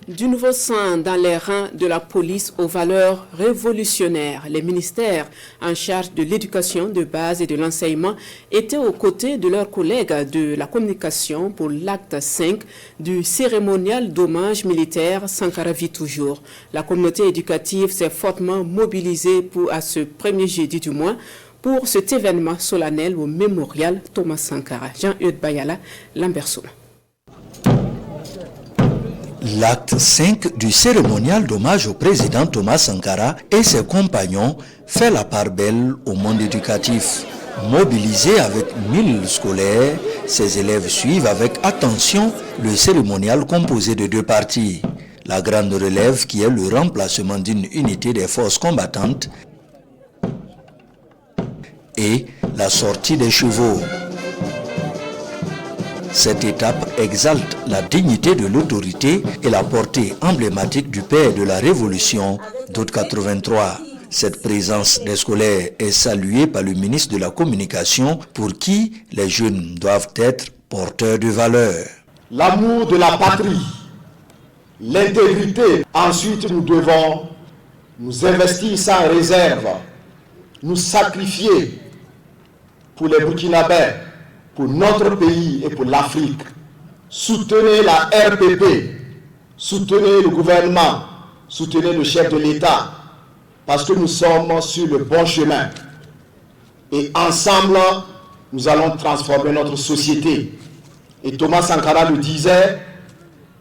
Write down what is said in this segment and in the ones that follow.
Du nouveau sang dans les rangs de la police aux valeurs révolutionnaires. Les ministères en charge de l'éducation de base et de l'enseignement étaient aux côtés de leurs collègues de la communication pour l'acte 5 du cérémonial d'hommage militaire Sankara vit toujours. La communauté éducative s'est fortement mobilisée à ce premier jeudi du mois pour cet événement solennel au mémorial Thomas Sankara. Jean-Eudes Bayala, Lambersouma. L'acte 5 du cérémonial d'hommage au président Thomas Sankara et ses compagnons fait la part belle au monde éducatif. Mobilisés avec 1000 scolaires, ces élèves suivent avec attention le cérémonial composé de deux parties. La grande relève qui est le remplacement d'une unité des forces combattantes et la sortie des chevaux. Cette étape exalte la dignité de l'autorité et la portée emblématique du père de la Révolution d'août 83. Cette présence des scolaires est saluée par le ministre de la Communication pour qui les jeunes doivent être porteurs de valeurs. L'amour de la patrie, l'intégrité. Ensuite, nous devons nous investir sans réserve, nous sacrifier pour les Burkinabés, pour notre pays et pour l'Afrique. Soutenez la RPP, soutenez le gouvernement, soutenez le chef de l'État, parce que nous sommes sur le bon chemin. Et ensemble, nous allons transformer notre société. Et Thomas Sankara le disait,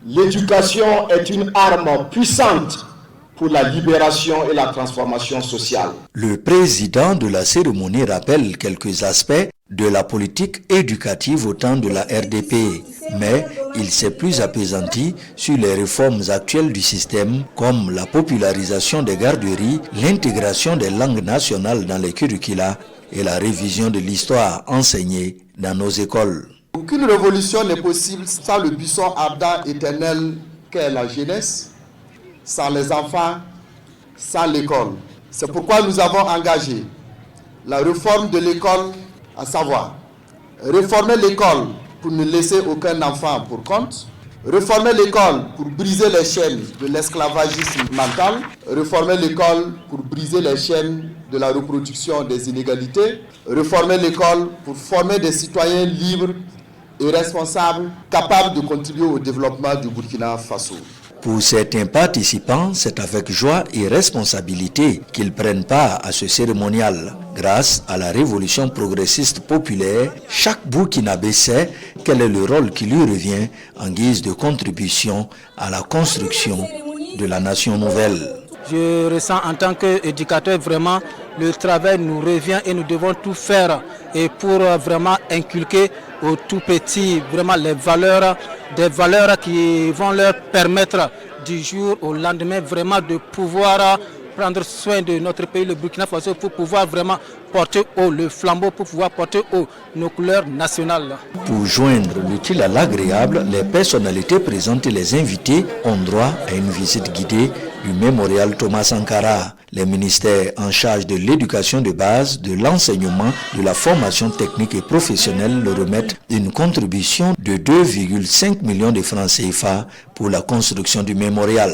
l'éducation est une arme puissante pour la libération et la transformation sociale. Le président de la cérémonie rappelle quelques aspects de la politique éducative au temps de la RDP, mais il s'est plus appesanti sur les réformes actuelles du système comme la popularisation des garderies, l'intégration des langues nationales dans les curricula et la révision de l'histoire enseignée dans nos écoles. Aucune révolution n'est possible sans le buisson ardent éternel qu'est la jeunesse, sans les enfants, sans l'école. C'est pourquoi nous avons engagé la réforme de l'école, à savoir réformer l'école pour ne laisser aucun enfant pour compte, réformer l'école pour briser les chaînes de l'esclavagisme mental, réformer l'école pour briser les chaînes de la reproduction des inégalités, réformer l'école pour former des citoyens libres et responsables, capables de contribuer au développement du Burkina Faso. Pour certains participants, c'est avec joie et responsabilité qu'ils prennent part à ce cérémonial. Grâce à la révolution progressiste populaire, chaque Burkinabé sait quel est le rôle qui lui revient en guise de contribution à la construction de la nation nouvelle. Je ressens en tant qu'éducateur vraiment le travail nous revient et nous devons tout faire et pour vraiment inculquer aux tout petits vraiment les valeurs, des valeurs qui vont leur permettre du jour au lendemain vraiment de pouvoir prendre soin de notre pays, le Burkina Faso, pour pouvoir vraiment porter haut le flambeau, pour pouvoir porter haut nos couleurs nationales. Pour joindre l'utile à l'agréable, les personnalités présentes et les invités ont droit à une visite guidée du mémorial Thomas Sankara. Les ministères en charge de l'éducation de base, de l'enseignement, de la formation technique et professionnelle leur remettent une contribution de 2,5 millions de francs CFA pour la construction du mémorial.